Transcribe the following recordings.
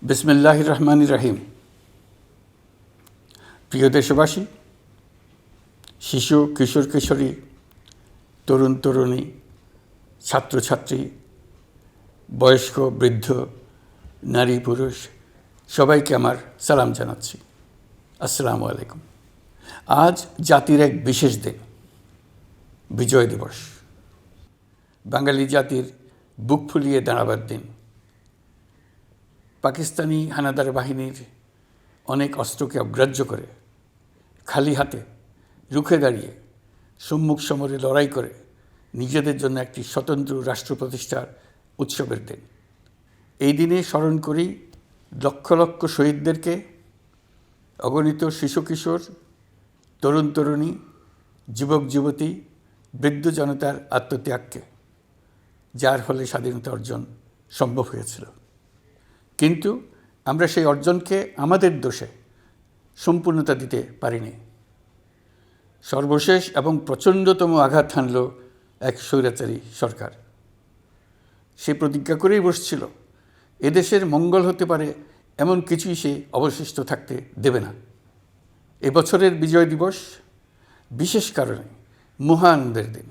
বিসমিল্লাহির রহমানির রহিম। প্রিয় দেশবাসী, শিশু, কিশোর কিশোরী, তরুণ তরুণী, ছাত্রছাত্রী, বয়স্ক বৃদ্ধ, নারী পুরুষ সবাইকে আমার সালাম জানাচ্ছি। আসসালামু আলাইকুম। আজ জাতির এক বিশেষ দিন, বিজয় দিবস। বাঙালি জাতির বুক ফুলিয়ে দাঁড়াবার দিন। পাকিস্তানি হানাদার বাহিনীর অনেক অস্ত্রকে অগ্রাহ্য করে খালি হাতে রুখে দাঁড়িয়ে সম্মুখ সমরে লড়াই করে নিজেদের জন্য একটি স্বতন্ত্র রাষ্ট্র প্রতিষ্ঠার উৎসবের দিন। এই দিনে স্মরণ করি লক্ষ লক্ষ শহীদদেরকে, অগণিত শিশু কিশোর, তরুণ তরুণী, যুবক যুবতী, বৃদ্ধ জনতার আত্মত্যাগকে, যার ফলে স্বাধীনতা অর্জন সম্ভব হয়েছিল। কিন্তু আমরা সেই অর্জনকে আমাদের দোষে সম্পূর্ণতা দিতে পারিনি। সর্বশেষ এবং প্রচণ্ডতম আঘাত হানল এক স্বৈরাচারী সরকার। সে প্রতিজ্ঞা করেই বসছিল, এদেশের মঙ্গল হতে পারে এমন কিছুই সে অবশিষ্ট থাকতে দেবে না। এবছরের বিজয় দিবস বিশেষ কারণে মহা আনন্দের দিন।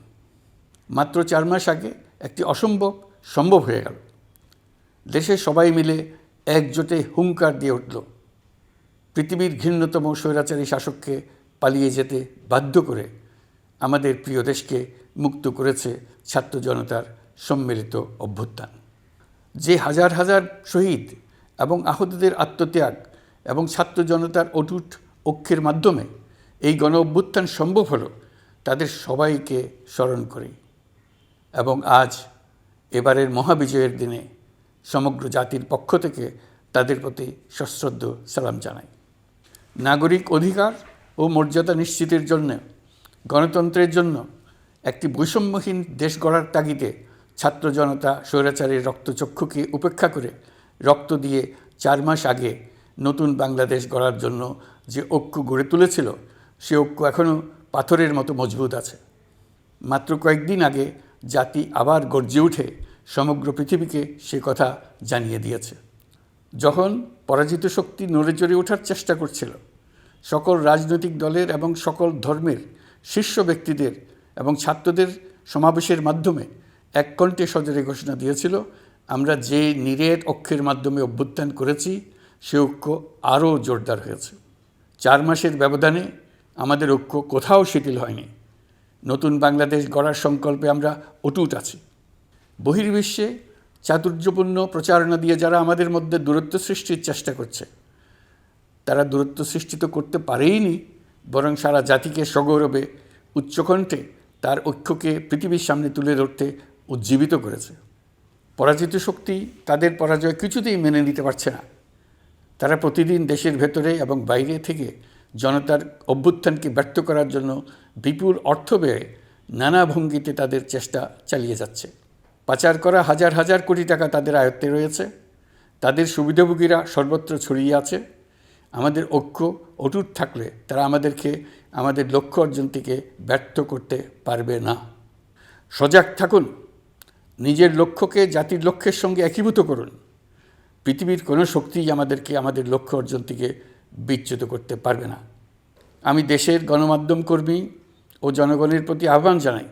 মাত্র 4 মাস আগে একটি অসম্ভব সম্ভব হয়ে গেল। দেশের সবাই মিলে একজোটে হুঙ্কার দিয়ে উঠল। পৃথিবীর ঘৃণ্যতম স্বৈরাচারী শাসককে পালিয়ে যেতে বাধ্য করে আমাদের প্রিয় দেশকে মুক্ত করেছে ছাত্র জনতার সম্মিলিত অভ্যুত্থান। যে হাজার হাজার শহীদ এবং আহতদের আত্মত্যাগ এবং ছাত্র জনতার অটুট ঐক্যের মাধ্যমে এই গণ অভ্যুত্থান সম্ভব হলো, তাদের সবাইকে স্মরণ করি এবং আজ এবারের মহাবিজয়ের দিনে সমগ্র জাতির পক্ষ থেকে তাদের প্রতি সশ্রদ্ধ সালাম জানাই। নাগরিক অধিকার ও মর্যাদা নিশ্চিতের জন্য, গণতন্ত্রের জন্য একটি বৈষম্যহীন দেশ গড়ার তাগিদে ছাত্র জনতা স্বৈরাচারের রক্তচক্ষুকে উপেক্ষা করে রক্ত দিয়ে 4 মাস আগে নতুন বাংলাদেশ গড়ার জন্য যে ঐক্য গড়ে তুলেছিল, সে ঐক্য এখনও পাথরের মতো মজবুত আছে। মাত্র কয়েকদিন আগে জাতি আবার গর্জে উঠে সমগ্র পৃথিবীকে সে কথা জানিয়ে দিয়েছে। যখন পরাজিত শক্তি নড়ে চড়ে ওঠার চেষ্টা করছিল, সকল রাজনৈতিক দলের এবং সকল ধর্মের শীর্ষ ব্যক্তিদের এবং ছাত্রদের সমাবেশের মাধ্যমে এক কণ্ঠে সজোরে ঘোষণা দিয়েছিল, আমরা যে নিরেট ঐক্যের মাধ্যমে অভ্যুত্থান করেছি সে ঐক্য আরও জোরদার হয়েছে। 4 মাসের ব্যবধানে আমাদের ঐক্য কোথাও শিথিল হয়নি। নতুন বাংলাদেশ গড়ার সংকল্পে আমরা অটুট আছি। বহির্বিশ্বে চাতুর্যপূর্ণ প্রচারণা দিয়ে যারা আমাদের মধ্যে দূরত্ব সৃষ্টির চেষ্টা করছে, তারা দূরত্ব সৃষ্টি তো করতে পারেইনি, বরং সারা জাতিকে সগৌরবে উচ্চকণ্ঠে তার ঐক্যকে পৃথিবীর সামনে তুলে ধরতে উজ্জীবিত করেছে। পরাজিত শক্তি তাদের পরাজয় কিছুতেই মেনে নিতে পারছে না। তারা প্রতিদিন দেশের ভেতরে এবং বাইরে থেকে জনতার অভ্যুত্থানকে ব্যর্থ করার জন্য বিপুল অর্থ ব্যয়ে নানা ভঙ্গিতে তাদের চেষ্টা চালিয়ে যাচ্ছে। পাচার করা হাজার হাজার কোটি টাকা তাদের আয়ত্তে রয়েছে। তাদের সুবিধাভোগীরা সর্বত্র ছড়িয়ে আছে। আমাদের ঐক্য অটুট থাকলে তারা আমাদেরকে আমাদের লক্ষ্য অর্জন থেকে ব্যর্থ করতে পারবে না। সজাগ থাকুন, নিজের লক্ষ্যকে জাতির লক্ষ্যের সঙ্গে একীভূত করুন। পৃথিবীর কোনো শক্তিই আমাদেরকে আমাদের লক্ষ্য অর্জন থেকে বিচ্যুত করতে পারবে না। আমি দেশের গণমাধ্যম কর্মী ও জনগণের প্রতি আহ্বান জানাই,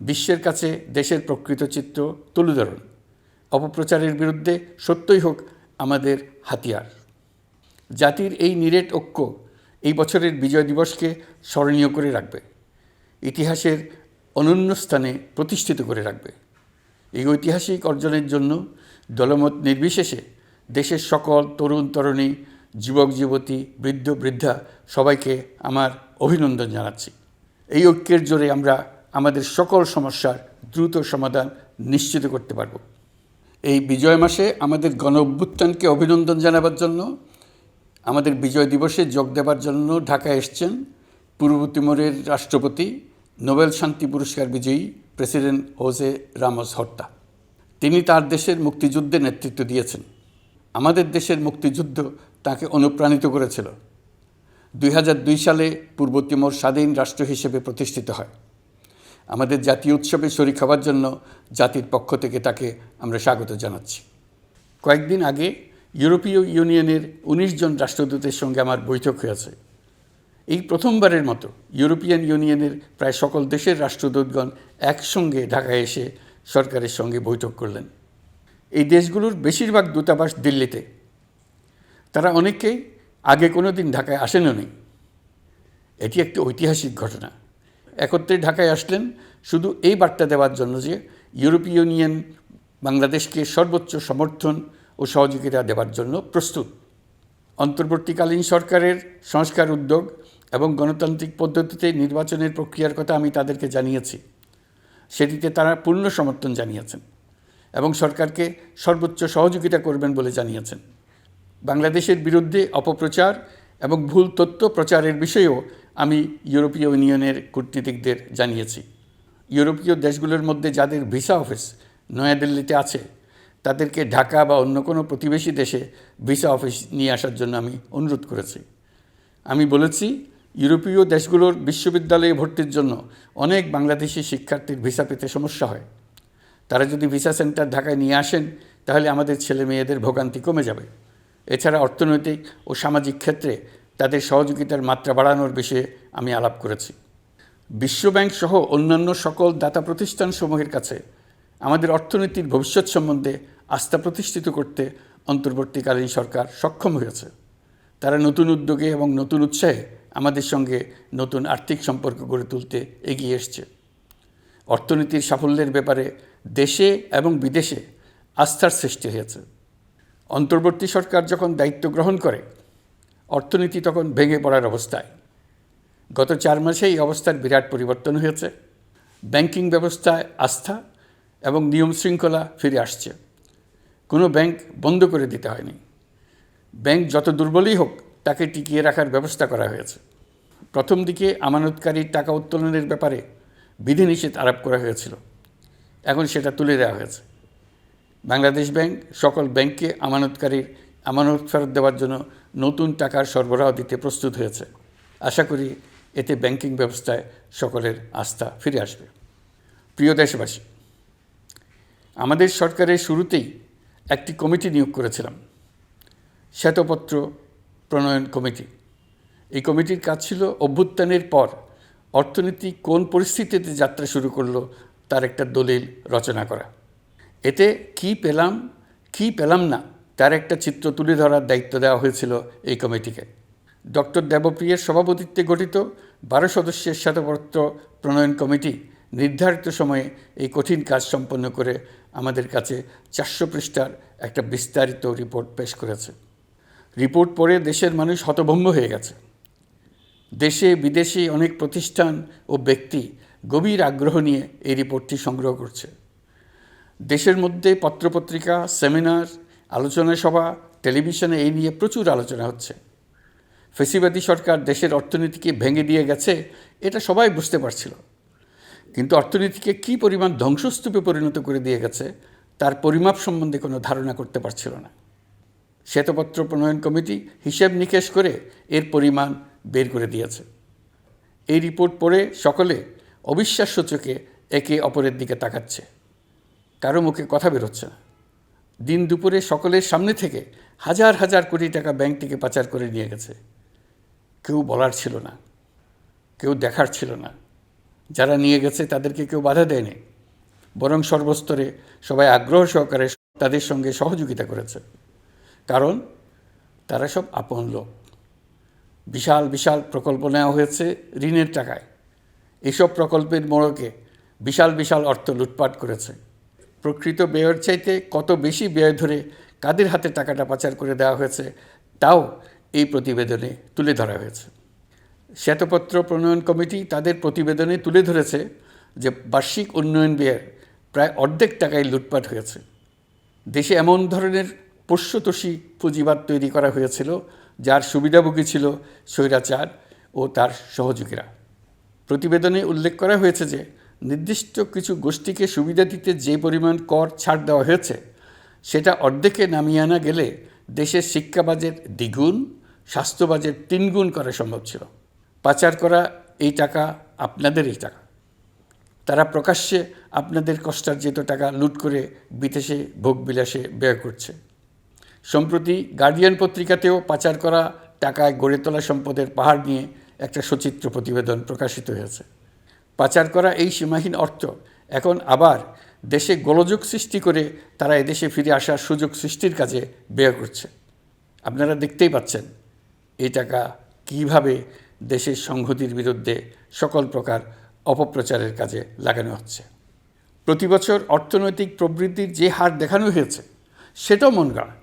বিশ্বের কাছে দেশের প্রকৃত চিত্র তুলে ধরুন। অপপ্রচারের বিরুদ্ধে সত্যই হোক আমাদের হাতিয়ার। জাতির এই নিরেট ঐক্য এই বছরের বিজয় দিবসকে স্মরণীয় করে রাখবে, ইতিহাসের অনন্য স্থানে প্রতিষ্ঠিত করে রাখবে। এই ঐতিহাসিক অর্জনের জন্য দলমত নির্বিশেষে দেশের সকল তরুণ তরুণী, যুবক যুবতী, বৃদ্ধ বৃদ্ধা সবাইকে আমার অভিনন্দন জানাচ্ছি। এই ঐক্যের জোরে আমরা আমাদের সকল সমস্যার দ্রুত সমাধান নিশ্চিত করতে পারব। এই বিজয় মাসে আমাদের গণ অভ্যুত্থানকে অভিনন্দন জানাবার জন্য, আমাদের বিজয় দিবসে যোগ দেবার জন্য ঢাকায় এসছেন পূর্ব তিমুরের রাষ্ট্রপতি, নোবেল শান্তি পুরস্কার বিজয়ী প্রেসিডেন্ট হোসে রামোস হর্তা। তিনি তার দেশের মুক্তিযুদ্ধে নেতৃত্ব দিয়েছেন। আমাদের দেশের মুক্তিযুদ্ধ তাকে অনুপ্রাণিত করেছিল। 2002 সালে পূর্ব তিমুর স্বাধীন রাষ্ট্র হিসেবে প্রতিষ্ঠিত হয়। আমাদের জাতীয় উৎসবে শরীক হওয়ার জন্য জাতির পক্ষ থেকে তাকে আমরা স্বাগত জানাচ্ছি। কয়েকদিন আগে ইউরোপীয় ইউনিয়নের ১৯ জন রাষ্ট্রদূতের সঙ্গে আমার বৈঠক হয়েছে। এই প্রথমবারের মতো ইউরোপিয়ান ইউনিয়নের প্রায় সকল দেশের রাষ্ট্রদূতগণ একসঙ্গে ঢাকায় এসে সরকারের সঙ্গে বৈঠক করলেন। এই দেশগুলোর বেশিরভাগ দূতাবাস দিল্লিতে। তারা অনেকেই আগে কোনো দিন ঢাকায় আসেনও নি। এটি একটি ঐতিহাসিক ঘটনা। একত্রে ঢাকায় আসলেন শুধু এই বার্তা দেওয়ার জন্য যে ইউরোপীয় ইউনিয়ন বাংলাদেশকে সর্বোচ্চ সমর্থন ও সহযোগিতা দেওয়ার জন্য প্রস্তুত। অন্তর্বর্তীকালীন সরকারের সংস্কার উদ্যোগ এবং গণতান্ত্রিক পদ্ধতিতে নির্বাচনের প্রক্রিয়ার কথা আমি তাদেরকে জানিয়েছি। সেটিতে তারা পূর্ণ সমর্থন জানিয়েছেন এবং সরকারকে সর্বোচ্চ সহযোগিতা করবেন বলে জানিয়েছেন। বাংলাদেশের বিরুদ্ধে অপপ্রচার এবং ভুল তথ্য প্রচারের বিষয়েও আমি ইউরোপীয় ইউনিয়নের কূটনীতিকদের জানিয়েছি। ইউরোপীয় দেশগুলোর মধ্যে যাদের ভিসা অফিস নয়াদিল্লিতে আছে তাদেরকে ঢাকা বা অন্য কোনো প্রতিবেশী দেশে ভিসা অফিস নিয়ে আসার জন্য আমি অনুরোধ করেছি। আমি বলেছি, ইউরোপীয় দেশগুলোর বিশ্ববিদ্যালয়ে ভর্তির জন্য অনেক বাংলাদেশি শিক্ষার্থীর ভিসা পেতে সমস্যা হয়। তারা যদি ভিসা সেন্টার ঢাকায় নিয়ে আসেন তাহলে আমাদের ছেলে মেয়েদের ভোগান্তি কমে যাবে। এছাড়া অর্থনৈতিক ও সামাজিক ক্ষেত্রে তাদের সহযোগিতার মাত্রা বাড়ানোর বিষয়ে আমি আলাপ করেছি। বিশ্বব্যাংক সহ অন্যান্য সকল দাতা প্রতিষ্ঠানসমূহের কাছে আমাদের অর্থনীতির ভবিষ্যৎ সম্বন্ধে আস্থা প্রতিষ্ঠিত করতে অন্তর্বর্তীকালীন সরকার সক্ষম হয়েছে। তারা নতুন উদ্যোগে এবং নতুন উৎসাহে আমাদের সঙ্গে নতুন আর্থিক সম্পর্ক গড়ে তুলতে এগিয়ে এসছে। অর্থনীতির সাফল্যের ব্যাপারে দেশে এবং বিদেশে আস্থার সৃষ্টি হয়েছে। অন্তর্বর্তী সরকার যখন দায়িত্ব গ্রহণ করে অর্থনীতি তখন ভেঙে পড়ার অবস্থায়। গত 4 মাসে এই অবস্থার বিরাট পরিবর্তন হয়েছে। ব্যাংকিং ব্যবস্থায় আস্থা এবং নিয়ম শৃঙ্খলা ফিরে আসছে। কোনো ব্যাংক বন্ধ করে দিতে হয়নি। ব্যাংক যত দুর্বলই হোক তাকে টিকিয়ে রাখার ব্যবস্থা করা হয়েছে। প্রথম দিকে আমানতকারীর টাকা উত্তোলনের ব্যাপারে বিধিনিষেধ আরোপ করা হয়েছিল, এখন সেটা তুলে দেওয়া হয়েছে। বাংলাদেশ ব্যাংক সকল ব্যাংককে আমানতকারীর আমানত ফেরত দেওয়ার জন্য নতুন টাকার সরবরাহ দিতে প্রস্তুত হয়েছে। আশা করি এতে ব্যাংকিং ব্যবস্থায় সকলের আস্থা ফিরে আসবে। প্রিয় দেশবাসী, আমাদের সরকারের শুরুতেই একটি কমিটি নিয়োগ করেছিলাম, শ্বেতপত্র প্রণয়ন কমিটি। এই কমিটির কাজ ছিল অভ্যুত্থানের পর অর্থনীতি কোন পরিস্থিতিতে যাত্রা শুরু করলো তার একটা দলিল রচনা করা। এতে কি পেলাম না তার একটা চিত্র তুলে ধরার দায়িত্ব দেওয়া হয়েছিল এই কমিটিকে। ডক্টর দেবপ্রিয়ের সভাপতিত্বে গঠিত 12 সদস্যের শ্বেতপত্র প্রণয়ন কমিটি নির্ধারিত সময়ে এই কঠিন কাজ সম্পন্ন করে আমাদের কাছে 400 পৃষ্ঠার একটা বিস্তারিত রিপোর্ট পেশ করেছে। রিপোর্ট পড়ে দেশের মানুষ হতভম্ব হয়ে গেছে। দেশে বিদেশে অনেক প্রতিষ্ঠান ও ব্যক্তি গভীর আগ্রহ নিয়ে এই রিপোর্টটি সংগ্রহ করছে। দেশের মধ্যে পত্রপত্রিকা, সেমিনার, আলোচনা সভা, টেলিভিশনে এই নিয়ে প্রচুর আলোচনা হচ্ছে। ফ্যাসিবাদী সরকার দেশের অর্থনীতিকে ভেঙে দিয়ে গেছে এটা সবাই বুঝতে পারছিল, কিন্তু অর্থনীতিকে কী পরিমাণ ধ্বংসস্তূপে পরিণত করে দিয়ে গেছে তার পরিমাপ সম্বন্ধে কোনো ধারণা করতে পারছিল না। শ্বেতপত্র প্রণয়ন কমিটি হিসেব নিকেশ করে এর পরিমাণ বের করে দিয়েছে। এই রিপোর্ট পড়ে সকলে অবিশ্বাস্য চোখে একে অপরের দিকে তাকাচ্ছে। কারো মুখে কথা বেরোচ্ছে না। দিন দুপুরে সকলের সামনে থেকে হাজার হাজার কোটি টাকা ব্যাংক থেকে পাচার করে নিয়ে গেছে। কেউ বলার ছিল না, কেউ দেখার ছিল না। যারা নিয়ে গেছে তাদেরকে কেউ বাধা দেয়নি, বরং সর্বস্তরে সবাই আগ্রহ সহকারে তাদের সঙ্গে সহযোগিতা করেছে। কারণ তারা সব আপন লোক। বিশাল বিশাল প্রকল্প নেওয়া হয়েছে ঋণের টাকায়। এসব প্রকল্পের মোড়কে বিশাল বিশাল অর্থ লুটপাট করেছে। প্রকৃত ব্যয়ের চাইতে কত বেশি ব্যয় ধরে কাদের হাতে টাকাটা পাচার করে দেওয়া হয়েছে তাও এই প্রতিবেদনে তুলে ধরা হয়েছে। শ্বেতপত্র প্রণয়ন কমিটি তাদের প্রতিবেদনে তুলে ধরেছে যে বার্ষিক উন্নয়ন ব্যয়ের প্রায় অর্ধেক টাকায় লুটপাট হয়েছে। দেশে এমন ধরনের পোষ্যতোষী পুঁজিবাদ তৈরি করা হয়েছিল যার সুবিধাভোগী ছিল স্বৈরাচার ও তার সহযোগীরা। প্রতিবেদনে উল্লেখ করা হয়েছে যে নির্দিষ্ট কিছু গোষ্ঠীকে সুবিধা দিতে যে পরিমাণ কর ছাড় দেওয়া হয়েছে সেটা অর্ধেকে নামিয়ে আনা গেলে দেশের শিক্ষা বাজেট দ্বিগুণ, স্বাস্থ্য বাজেট 3 গুণ করা সম্ভব ছিল। পাচার করা এই টাকা আপনাদেরই টাকা। তারা প্রকাশ্যে আপনাদের কষ্টার্জিত টাকা লুট করে বিদেশে ভোগবিলাসে ব্যয় করছে। সম্প্রতি গার্ডিয়ান পত্রিকাতেও পাচার করা টাকায় গড়ে তোলা সম্পদের পাহাড় নিয়ে একটা সচিত্র প্রতিবেদন প্রকাশিত হয়েছে। পাচার করা এই সীমাহীন অর্থ এখন আবার দেশে গোলযোগ সৃষ্টি করে তারা এদেশে ফিরে আসার সুযোগ সৃষ্টির কাজে ব্যয় করছে। আপনারা দেখতেই পাচ্ছেন এই টাকা কীভাবে দেশের সংহতির বিরুদ্ধে সকল প্রকার অপপ্রচারের কাজে লাগানো হচ্ছে। প্রতি বছর অর্থনৈতিক প্রবৃদ্ধির যে হার দেখানো হয়েছে সেটাও মন গড়া।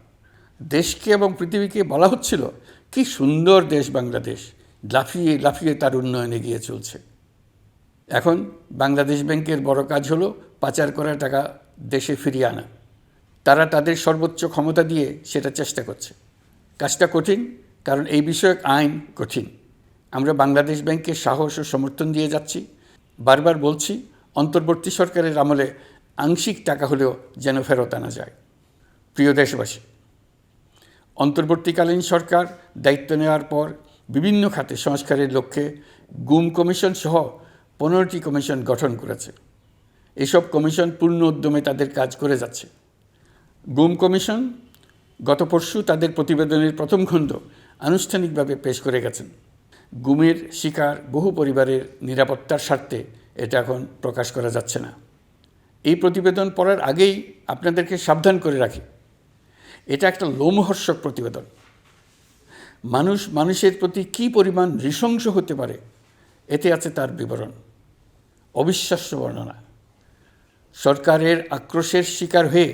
দেশকে এবং পৃথিবীকে বলা হচ্ছিল কি সুন্দর দেশ বাংলাদেশ, লাফিয়ে লাফিয়ে তার উন্নয়নে এগিয়ে চলছে। এখন বাংলাদেশ ব্যাংকের বড় কাজ হলো পাচার করা টাকা দেশে ফিরিয়ে আনা। তারা তাদের সর্বোচ্চ ক্ষমতা দিয়ে সেটা চেষ্টা করছে। কাজটা কঠিন, কারণ এই বিষয়ক আইন কঠিন। আমরা বাংলাদেশ ব্যাংকের সাহস ও সমর্থন দিয়ে যাচ্ছি। বারবার বলছি, অন্তর্বর্তী সরকারের আমলে আংশিক টাকা হলেও যেন ফেরত আনা যায়। প্রিয় দেশবাসী, অন্তর্বর্তীকালীন সরকার দায়িত্ব নেওয়ার পর বিভিন্ন খাতে সংস্কারের লক্ষ্যে গুম কমিশন সহ 15টি কমিশন গঠন করেছে। এসব কমিশন পূর্ণ উদ্যমে তাদের কাজ করে যাচ্ছে। গুম কমিশন গত পরশু তাদের প্রতিবেদনের প্রথম খণ্ড আনুষ্ঠানিকভাবে পেশ করে গেছেন। গুমের শিকার বহু পরিবারের নিরাপত্তার স্বার্থে এটা এখন প্রকাশ করা যাচ্ছে না। এই প্রতিবেদন পড়ার আগেই আপনাদেরকে সাবধান করে রাখি, এটা একটা লোমহর্ষক প্রতিবেদন। মানুষ মানুষের প্রতি কী পরিমাণ নৃশংস হতে পারে এতে আছে তার বিবরণ। অবিশ্বাস্য বর্ণনা। সরকারের আক্রোশের শিকার হয়ে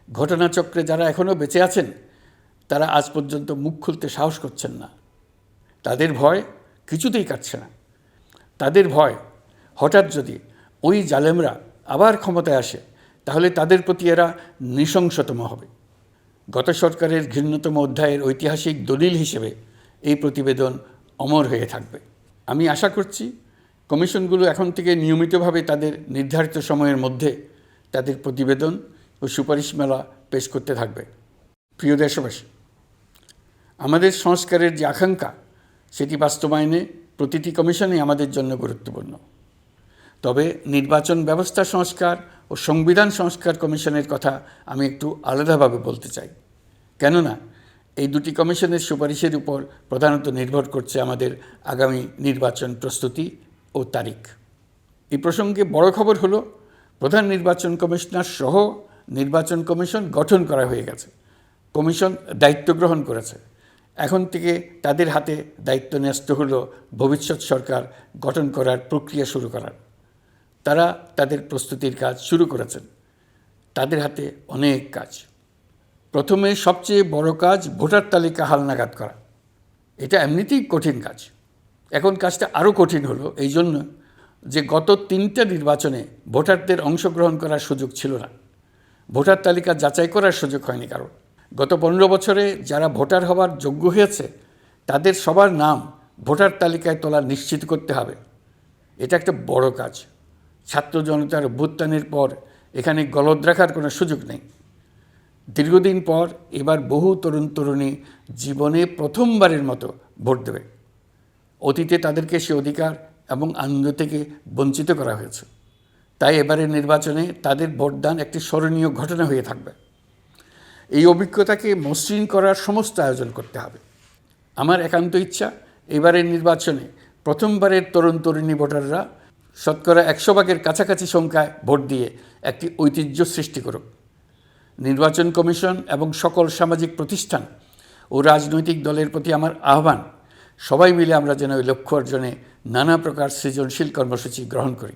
ঘটনাচক্রে যারা এখনও বেঁচে আছেন তারা আজ পর্যন্ত মুখ খুলতে সাহস করছেন না। তাদের ভয় কিছুতেই কাটছে না। তাদের ভয় হঠাৎ যদি ওই জালেমরা আবার ক্ষমতায় আসে তাহলে তাদের প্রতি এরা নৃশংসতম হবে। গত সরকারের ঘৃণ্যতম অধ্যায়ের ঐতিহাসিক দলিল হিসেবে এই প্রতিবেদন অমর হয়ে থাকবে। আমি আশা করছি কমিশনগুলো এখন থেকে নিয়মিতভাবে তাদের নির্ধারিত সময়ের মধ্যে তাদের প্রতিবেদন ও সুপারিশমালা পেশ করতে থাকবে। প্রিয় দেশবাসী, আমাদের সংস্কারের যে আকাঙ্ক্ষা সেটি বাস্তবায়নে প্রতিটি কমিশনই আমাদের জন্য গুরুত্বপূর্ণ। তবে নির্বাচন ব্যবস্থা সংস্কার ও সংবিধান সংস্কার কমিশনের কথা আমি একটু আলাদাভাবে বলতে চাই। কেননা এই দুটি কমিশনের সুপারিশের উপর প্রধানত নির্ভর করছে আমাদের আগামী নির্বাচন প্রস্তুতি ও তারিখ। এই প্রসঙ্গে বড় খবর হলো, প্রধান নির্বাচন কমিশনার সহ নির্বাচন কমিশন গঠন করা হয়ে গেছে। কমিশন দায়িত্ব গ্রহণ করেছে। এখন থেকে তাদের হাতে দায়িত্ব ন্যস্ত হলো ভবিষ্যৎ সরকার গঠন করার প্রক্রিয়া শুরু করার। তারা তাদের প্রস্তুতির কাজ শুরু করেছেন। তাদের হাতে অনেক কাজ। প্রথমে সবচেয়ে বড় কাজ ভোটার তালিকা হালনাগাদ করা। এটা এমনিতেই কঠিন কাজ। এখন কাজটা আরও কঠিন হলো এই জন্য যে গত 3টা নির্বাচনে ভোটারদের অংশগ্রহণ করার সুযোগ ছিল না। ভোটার তালিকা যাচাই করার সুযোগ হয়নি কারণ। গত 15 বছরে যারা ভোটার হওয়ার যোগ্য হয়েছে তাদের সবার নাম ভোটার তালিকায় তোলা নিশ্চিত করতে হবে। এটা একটা বড় কাজ। ছাত্র জনতার অভ্যুত্থানের পর এখানে গলদ রাখার কোনো সুযোগ নেই। দীর্ঘদিন পর এবার বহু তরুণ তরুণী জীবনে প্রথমবারের মতো ভোট দেবে। অতীতে তাদেরকে সে অধিকার এবং আনন্দ থেকে বঞ্চিত করা হয়েছে। তাই এবারের নির্বাচনে তাদের ভোটদান একটি স্মরণীয় ঘটনা হয়ে থাকবে। এই অভিজ্ঞতাকে মসৃণ করার সমস্ত আয়োজন করতে হবে। আমার একান্ত ইচ্ছা এবারের নির্বাচনে প্রথমবারের তরুণ তরুণী ভোটাররা শতকরা 100 ভাগের কাছাকাছি সংখ্যায় ভোট দিয়ে একটি ঐতিহ্য সৃষ্টি করুক। নির্বাচন কমিশন এবং সকল সামাজিক প্রতিষ্ঠান ও রাজনৈতিক দলের প্রতি আমার আহ্বান, সবাই মিলে আমরা যেন ওই লক্ষ্য অর্জনে নানা প্রকার সৃজনশীল কর্মসূচি গ্রহণ করি।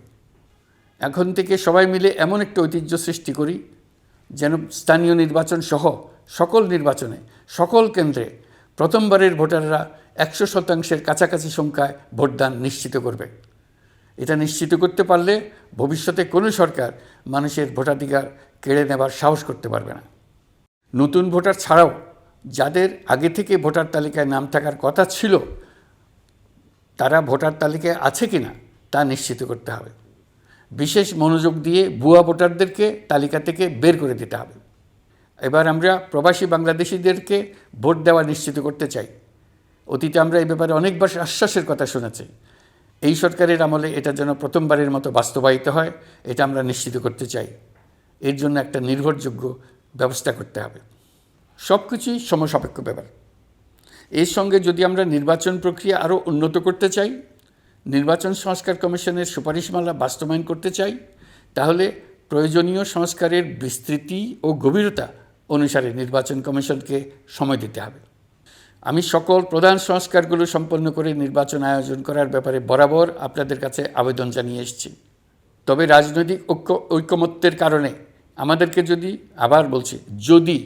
এখন থেকে সবাই মিলে এমন একটা ঐতিহ্য সৃষ্টি করি যেন স্থানীয় নির্বাচন সহ সকল নির্বাচনে সকল কেন্দ্রে প্রথমবারের ভোটাররা 100% কাছাকাছি সংখ্যায় ভোটদান নিশ্চিত করবে। এটা নিশ্চিত করতে পারলে ভবিষ্যতে কোনো সরকার মানুষের ভোটাধিকার কেড়ে নেবার সাহস করতে পারবে না। নতুন ভোটার ছাড়াও যাদের আগে থেকে ভোটার তালিকায় নাম থাকার কথা ছিল তারা ভোটার তালিকায় আছে কিনা তা নিশ্চিত করতে হবে। বিশেষ মনোযোগ দিয়ে ভুয়া ভোটারদেরকে তালিকা থেকে বের করে দিতে হবে। এবার আমরা প্রবাসী বাংলাদেশিদেরকে ভোট দেওয়া নিশ্চিত করতে চাই। অতীতে আমরা এই ব্যাপারে অনেকবার আশ্বাসের কথা শুনেছি। এই সরকারের আমলে এটা যেন প্রথমবারের মতো বাস্তবায়িত হয়, এটা আমরা নিশ্চিত করতে চাই। এর জন্য একটা নির্ভরযোগ্য ব্যবস্থা করতে হবে। সব কিছুই সমসাপেক্ষ ব্যাপার। এর সঙ্গে যদি আমরা নির্বাচন প্রক্রিয়া আরও উন্নত করতে চাই, নির্বাচন সংস্কার কমিশনের সুপারিশমালা বাস্তবায়ন করতে চাই, তাহলে প্রয়োজনীয় সংস্কারের বিস্তৃতি ও গভীরতা অনুসারে নির্বাচন কমিশনকে সময় দিতে হবে। আমি সকল প্রধান সংস্কারগুলো সম্পন্ন করে নির্বাচন আয়োজন করার ব্যাপারে বরাবর আপনাদের কাছে আবেদন জানিয়ে এসেছি। তবে রাজনৈতিক ঐকমত্যের কারণে আমাদেরকে আবার বলছি, যদি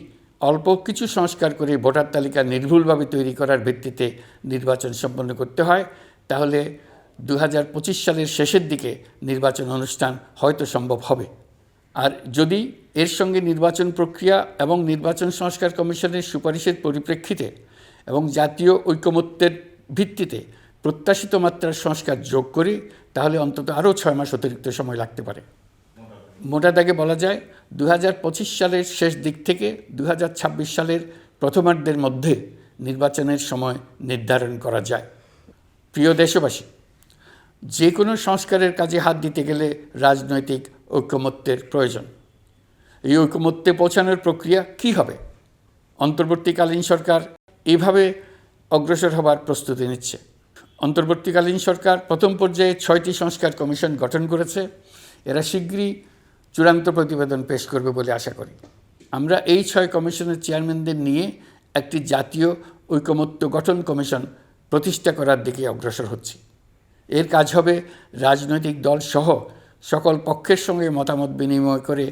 অল্প কিছু সংস্কার করে ভোটার তালিকা নির্ভুলভাবে তৈরি করার ভিত্তিতে নির্বাচন সম্পন্ন করতে হয়, তাহলে 2025 সালের শেষের দিকে নির্বাচন অনুষ্ঠান হয়তো সম্ভব হবে। আর যদি এর সঙ্গে নির্বাচন প্রক্রিয়া এবং নির্বাচন সংস্কার কমিশনের সুপারিশের পরিপ্রেক্ষিতে এবং জাতীয় ঐকমত্যের ভিত্তিতে প্রত্যাশিত মাত্রার সংস্কার যোগ করি, তাহলে অন্তত আরও 6 মাস অতিরিক্ত সময় লাগতে পারে। মোটা দাগে বলা যায় 2025 সালের শেষ দিক থেকে 2026 সালের প্রথমার্ধের মধ্যে নির্বাচনের সময় নির্ধারণ করা যায়। প্রিয় দেশবাসী, যে কোনো সংস্কারের কাজে হাত দিতে গেলে রাজনৈতিক ঐকমত্যের প্রয়োজন। এই ঐকমত্যে পৌঁছানোর প্রক্রিয়া কী হবে? অন্তর্বর্তীকালীন সরকার এভাবে অগ্রসর হবার প্রস্তুতি নিচ্ছে। অন্তর্বর্তীকালীন সরকার প্রথম পর্যায়ে 6টি সংস্কার কমিশন গঠন করেছে। এরা শীঘ্রই চূড়ান্ত প্রতিবেদন পেশ করবে বলে আশা করি। আমরা এই 6 কমিশনের চেয়ারম্যানদের নিয়ে একটি জাতীয় ঐকমত্য গঠন কমিশন প্রতিষ্ঠা করার দিকে অগ্রসর হচ্ছি। এর কাজ হবে রাজনৈতিক দল সহ সকল পক্ষের সঙ্গে মতামত বিনিময় করে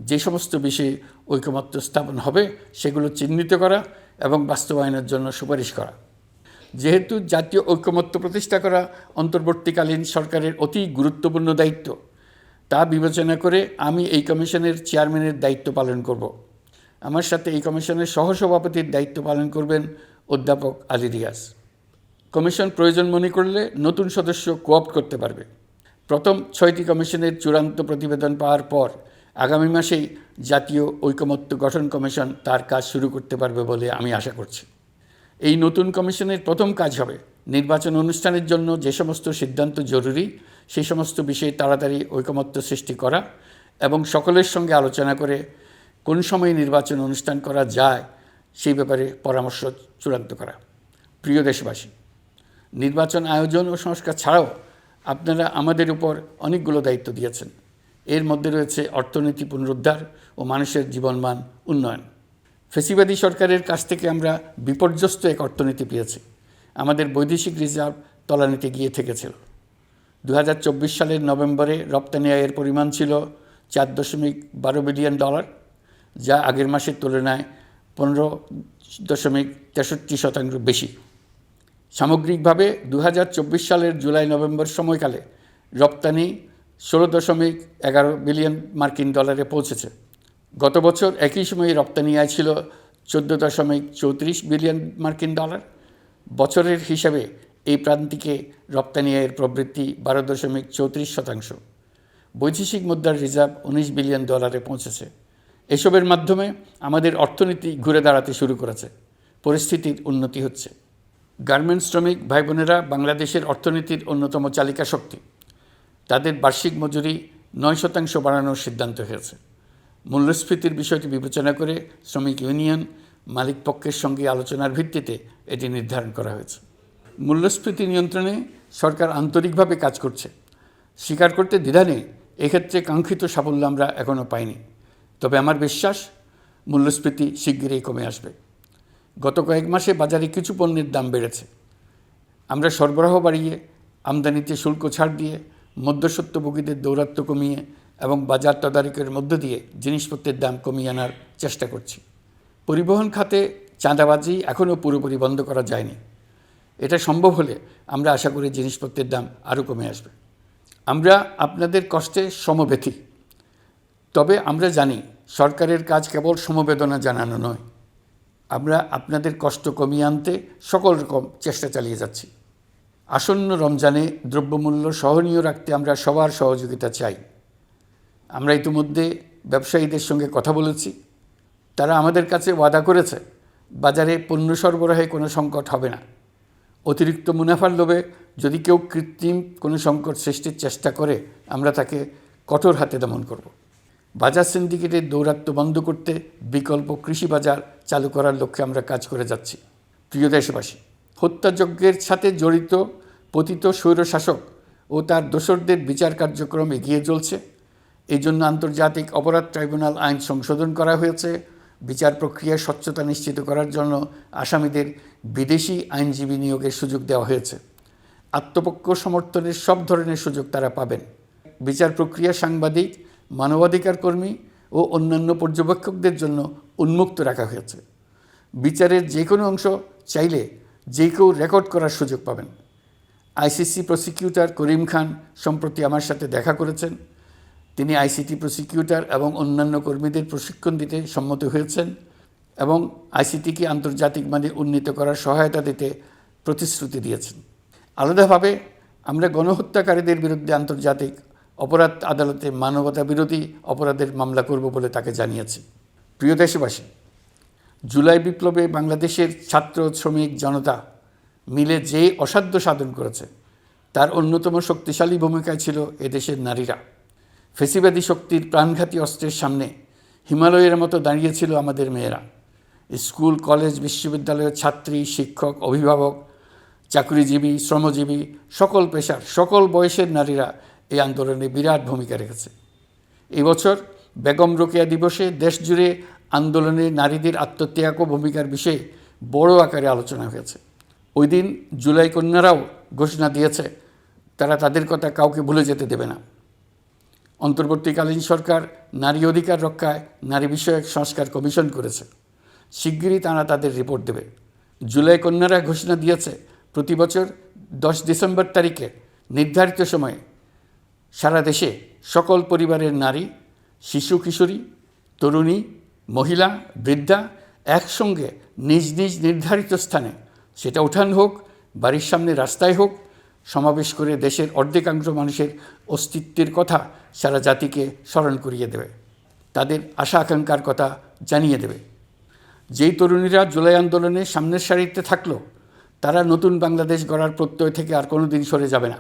যে সমস্ত বিষয়ে ঐকমত্য স্থাপন হবে সেগুলো চিহ্নিত করা এবং বাস্তবায়নের জন্য সুপারিশ করা। যেহেতু জাতীয় ঐকমত্য প্রতিষ্ঠা করা অন্তর্বর্তীকালীন সরকারের অতি গুরুত্বপূর্ণ দায়িত্ব, তা বিবেচনা করে আমি এই কমিশনের চেয়ারম্যানের দায়িত্ব পালন করব। আমার সাথে এই কমিশনের সহসভাপতির দায়িত্ব পালন করবেন অধ্যাপক আলী রিয়াজ। কমিশন প্রয়োজন মনে করলে নতুন সদস্য কোঅপ্ট করতে পারবে। প্রথম 6টি কমিশনের চূড়ান্ত প্রতিবেদন পাওয়ার পর আগামী মাসেই জাতীয় ঐকমত্য গঠন কমিশন তার কাজ শুরু করতে পারবে বলে আমি আশা করছি। এই নতুন কমিশনের প্রথম কাজ হবে নির্বাচন অনুষ্ঠানের জন্য যে সমস্ত সিদ্ধান্ত জরুরি সেই সমস্ত বিষয়ে তাড়াতাড়ি ঐকমত্য সৃষ্টি করা এবং সকলের সঙ্গে আলোচনা করে কোন সময়ে নির্বাচন অনুষ্ঠান করা যায় সেই ব্যাপারে পরামর্শ চূড়ান্ত করা। প্রিয় দেশবাসী, নির্বাচন আয়োজন ও সংস্কার ছাড়াও আপনারা আমাদের উপর অনেকগুলো দায়িত্ব দিয়েছেন। এর মধ্যে রয়েছে অর্থনীতি পুনরুদ্ধার ও মানুষের জীবনমান উন্নয়ন। ফ্যাসিবাদী সরকারের কাছ থেকে আমরা বিপর্যস্ত এক অর্থনীতি পেয়েছি। আমাদের বৈদেশিক রিজার্ভ তলানিতে গিয়ে ঠেকেছিল। 2024 সালের নভেম্বরে রপ্তানি আয়ের পরিমাণ ছিল $4.12 বিলিয়ন, যা আগের মাসের তুলনায় 15.63% বেশি। সামগ্রিকভাবে 2024 সালের জুলাই নভেম্বর সময়কালে রপ্তানি $16.11 বিলিয়ন পৌঁছেছে। গত বছর একই সময়ে রপ্তানি আয় ছিল $14.34 বিলিয়ন। বছরের হিসাবে এই প্রান্তিকে রপ্তানি আয়ের প্রবৃদ্ধি 12.34%। বৈদেশিক মুদ্রার রিজার্ভ $19 বিলিয়ন পৌঁছেছে। এসবের মাধ্যমে আমাদের অর্থনীতি ঘুরে দাঁড়াতে শুরু করেছে। পরিস্থিতির উন্নতি হচ্ছে। গার্মেন্টস শ্রমিক ভাই বোনেরা বাংলাদেশের অর্থনীতির অন্যতম চালিকা শক্তি। তাদের বার্ষিক মজুরি 9% বাড়ানোর সিদ্ধান্ত হয়েছে। মূল্যস্ফীতির বিষয়টি বিবেচনা করে শ্রমিক ইউনিয়ন মালিক পক্ষের সঙ্গে আলোচনার ভিত্তিতে এটি নির্ধারণ করা হয়েছে। মূল্যস্ফীতি নিয়ন্ত্রণে সরকার আন্তরিকভাবে কাজ করছে। স্বীকার করতে দ্বিধা নেই, এক্ষেত্রে কাঙ্ক্ষিত সাফল্য আমরা এখনও পাইনি। তবে আমার বিশ্বাস মূল্যস্ফীতি শিগগিরই কমে আসবে। গত কয়েক মাসে বাজারে কিছু পণ্যের দাম বেড়েছে। আমরা সরবরাহ বাড়িয়ে, আমদানিতে শুল্ক ছাড় দিয়ে, মধ্যস্বত্বভোগীদের দৌরাত্ম্য কমিয়ে এবং বাজার তদারকির মধ্য দিয়ে জিনিসপত্রের দাম কমিয়ে আনার চেষ্টা করছি। পরিবহন খাতে চাঁদাবাজি এখনও পুরোপুরি বন্ধ করা যায়নি। এটা সম্ভব হলে আমরা আশা করি জিনিসপত্রের দাম আরও কমে আসবে। আমরা আপনাদের কষ্টে সমব্যথী। তবে আমরা জানি সরকারের কাজ কেবল সমবেদনা জানানো নয়। আমরা আপনাদের কষ্ট কমিয়ে আনতে সকল রকম চেষ্টা চালিয়ে যাচ্ছি। আসন্ন রমজানে দ্রব্যমূল্য সহনীয় রাখতে আমরা সবার সহযোগিতা চাই। আমরা ইতিমধ্যে ব্যবসায়ীদের সঙ্গে কথা বলেছি। তারা আমাদের কাছে ওয়াদা করেছে বাজারে পণ্য সরবরাহে কোনো সংকট হবে না। অতিরিক্ত মুনাফার লোভে যদি কেউ কৃত্রিম কোনো সংকট সৃষ্টির চেষ্টা করে আমরা তাকে কঠোর হাতে দমন করব। বাজার সিন্ডিকেটের দৌরাত্ম্য বন্ধ করতে বিকল্প কৃষি বাজার চালু করার লক্ষ্যে আমরা কাজ করে যাচ্ছি। প্রিয় দেশবাসী, হত্যাযজ্ঞের সাথে জড়িত পতিত স্বৈরশাসক ও তার দোসরদের বিচার কার্যক্রম এগিয়ে চলছে। এই জন্য আন্তর্জাতিক অপরাধ ট্রাইব্যুনাল আইন সংশোধন করা হয়েছে। বিচার প্রক্রিয়ার স্বচ্ছতা নিশ্চিত করার জন্য আসামিদের বিদেশি আইনজীবী নিয়োগের সুযোগ দেওয়া হয়েছে। আত্মপক্ষ সমর্থনের সব ধরনের সুযোগ তারা পাবেন। বিচার প্রক্রিয়া সাংবাদিক, মানবাধিকার কর্মী ও অন্যান্য পর্যবেক্ষকদের জন্য উন্মুক্ত রাখা হয়েছে। বিচারের যে কোনো অংশ চাইলে যে কেউ রেকর্ড করার সুযোগ পাবেন। আইসিসি প্রসিকিউটর করিম খান সম্প্রতি আমার সাথে দেখা করেছেন। তিনি আইসিটি প্রসিকিউটর এবং অন্যান্য কর্মীদের প্রশিক্ষণ দিতে সম্মত হয়েছেন এবং আইসিটিকে আন্তর্জাতিক মানে উন্নীত করার সহায়তা দিতে প্রতিশ্রুতি দিয়েছেন। আলাদাভাবে আমরা গণহত্যাকারীদের বিরুদ্ধে আন্তর্জাতিক অপরাধ আদালতে মানবতা বিরোধী অপরাধের মামলা করব বলে তাকে জানিয়েছি। প্রিয় দেশবাসী, জুলাই বিপ্লবে বাংলাদেশের ছাত্র, শ্রমিক, জনতা মিলে যে অসাধ্য সাধন করেছে তার অন্যতম শক্তিশালী ভূমিকায় ছিল এদেশের নারীরা। ফেসিবাদী শক্তির প্রাণঘাতী অস্ত্রের সামনে হিমালয়ের মতো দাঁড়িয়েছিল আমাদের মেয়েরা। স্কুল, কলেজ, বিশ্ববিদ্যালয়ের ছাত্রী, শিক্ষক, অভিভাবক, চাকরিজীবী, শ্রমজীবী, সকল পেশার, সকল বয়সের নারীরা এই আন্দোলনে বিরাট ভূমিকা রেখেছে। এবছর বেগম রোকেয়া দিবসে দেশজুড়ে আন্দোলনে নারীদের আত্মত্যাগ ও ভূমিকার বিষয়ে বড় আকারে আলোচনা হয়েছে। ওই দিন জুলাই কন্যারাও ঘোষণা দিয়েছে তারা তাদের কথা কাউকে ভুলে যেতে দেবে না। অন্তর্বর্তীকালীন সরকার নারী অধিকার রক্ষায় নারী বিষয়ক সংস্কার কমিশন করেছে। শিগগিরই তারা তাদের রিপোর্ট দেবে। জুলাই কন্যারা ঘোষণা দিয়েছে প্রতি বছর 10 ডিসেম্বর তারিখে নির্ধারিত সময়ে সারা দেশে সকল পরিবারের নারী, শিশু, কিশোরী, তরুণী, মহিলা, বৃদ্ধা একসঙ্গে নিজ নিজ নির্ধারিত স্থানে, সেটা উঠান হোক, বাড়ির সামনে রাস্তায় হোক, সমাবেশ করে দেশের অর্ধেকাংশ মানুষের অস্তিত্বের কথা সারা জাতিকে স্মরণ করিয়ে দেবে, তাদের আশা আকাঙ্ক্ষার কথা জানিয়ে দেবে। যেই তরুণীরা জুলাই আন্দোলনে সামনের সারিতে থাকলো তারা নতুন বাংলাদেশ গড়ার প্রত্যয় থেকে আর কোনো দিন সরে যাবে না।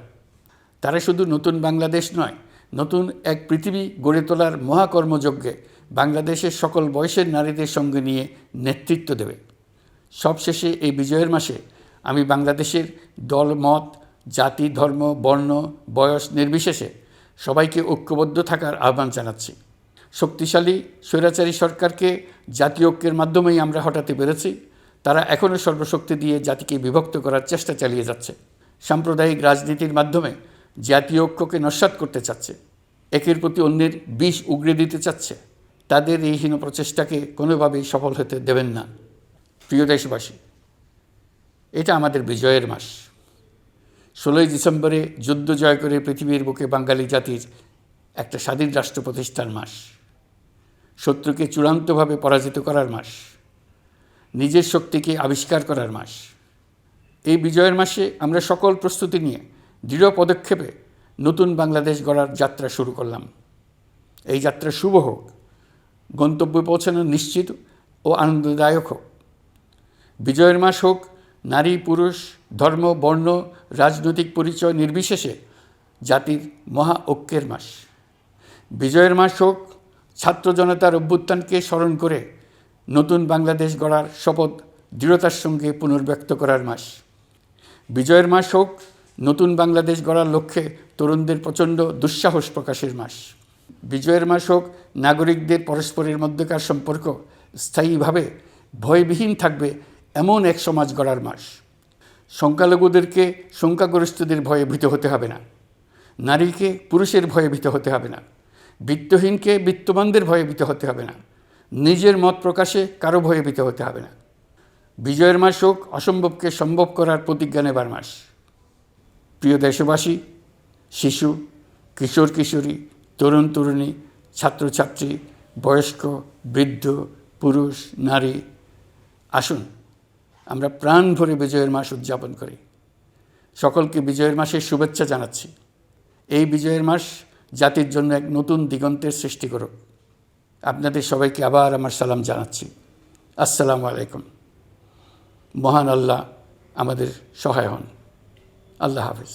তারা শুধু নতুন বাংলাদেশ নয়, নতুন এক পৃথিবী গড়ে তোলার মহাকর্মযজ্ঞে বাংলাদেশের সকল বয়সের নারীদের সঙ্গে নিয়ে নেতৃত্ব দেবে। সবশেষে এই বিজয়ের মাসে আমি বাংলাদেশের দল, মত, জাতি, ধর্ম, বর্ণ, বয়স নির্বিশেষে সবাইকে ঐক্যবদ্ধ থাকার আহ্বান জানাচ্ছি। শক্তিশালী স্বৈরাচারী সরকারকে জাতীয় ঐক্যের মাধ্যমেই আমরা হটাতে পেরেছি। তারা এখনও সর্বশক্তি দিয়ে জাতিকে বিভক্ত করার চেষ্টা চালিয়ে যাচ্ছে। সাম্প্রদায়িক রাজনীতির মাধ্যমে জাতীয় ঐক্যকে নস্যাৎ করতে চাচ্ছে, একের প্রতি অন্যের বিষ উগড়ে দিতে চাচ্ছে। তাদের এই হীন প্রচেষ্টাকে কোনোভাবেই সফল হতে দেবেন না। প্রিয় দেশবাসী, এটা আমাদের বিজয়ের মাস। 16ই ডিসেম্বরে যুদ্ধ জয় করে পৃথিবীর বুকে বাঙালি জাতির একটা স্বাধীন রাষ্ট্র প্রতিষ্ঠার মাস, শত্রুকে চূড়ান্তভাবে পরাজিত করার মাস, নিজের শক্তিকে আবিষ্কার করার মাস। এই বিজয়ের মাসে আমরা সকল প্রস্তুতি নিয়ে দৃঢ় পদক্ষেপে নতুন বাংলাদেশ গড়ার যাত্রা শুরু করলাম। এই যাত্রা শুভ হোক, গন্তব্যে পৌঁছানো নিশ্চিত ও আনন্দদায়ক হোক। বিজয়ের মাস হোক নারী, পুরুষ, ধর্ম, বর্ণ, রাজনৈতিক পরিচয় নির্বিশেষে জাতির মহা ঐক্যের মাস। বিজয়ের মাস হোক ছাত্র জনতার অভ্যুত্থানকে স্মরণ করে নতুন বাংলাদেশ গড়ার শপথ দৃঢ়তার সঙ্গে পুনর্ব্যক্ত করার মাস। বিজয়ের মাস হোক নতুন বাংলাদেশ গড়ার লক্ষ্যে তরুণদের প্রচণ্ড দুঃসাহস প্রকাশের মাস। বিজয়ের মাস হোক নাগরিকদের পরস্পরের মধ্যকার সম্পর্ক স্থায়ীভাবে ভয়বিহীন থাকবে এমন এক সমাজ গড়ার মাস। সংখ্যালঘুদেরকে সংখ্যাগরিষ্ঠদের ভয়ে ভীত হতে হবে না, নারীকে পুরুষের ভয়ে ভীত হতে হবে না, বিত্তহীনকে বিত্তবানদের ভয়ে ভীত হতে হবে না, নিজের মত প্রকাশে কারো ভয়ে ভীত হতে হবে না। বিজয়ের মাস হোক অসম্ভবকে সম্ভব করার প্রতিজ্ঞা নেবার মাস। প্রিয় দেশবাসী, শিশু, কিশোর কিশোরী, তরুণ তরুণী, ছাত্রছাত্রী, বয়স্ক, বৃদ্ধ, পুরুষ, নারী, আসুন আমরা প্রাণ ভরে বিজয়ের মাস উদযাপন করি। সকলকে বিজয়ের মাসের শুভেচ্ছা জানাচ্ছি। এই বিজয়ের মাস জাতির জন্য এক নতুন দিগন্তের সৃষ্টি করুক। আপনাদের সবাইকে আবার আমার সালাম জানাচ্ছি। আসসালামু আলাইকুম। মহান আল্লাহ আমাদের সহায় হন। আল্লাহ হাফেজ।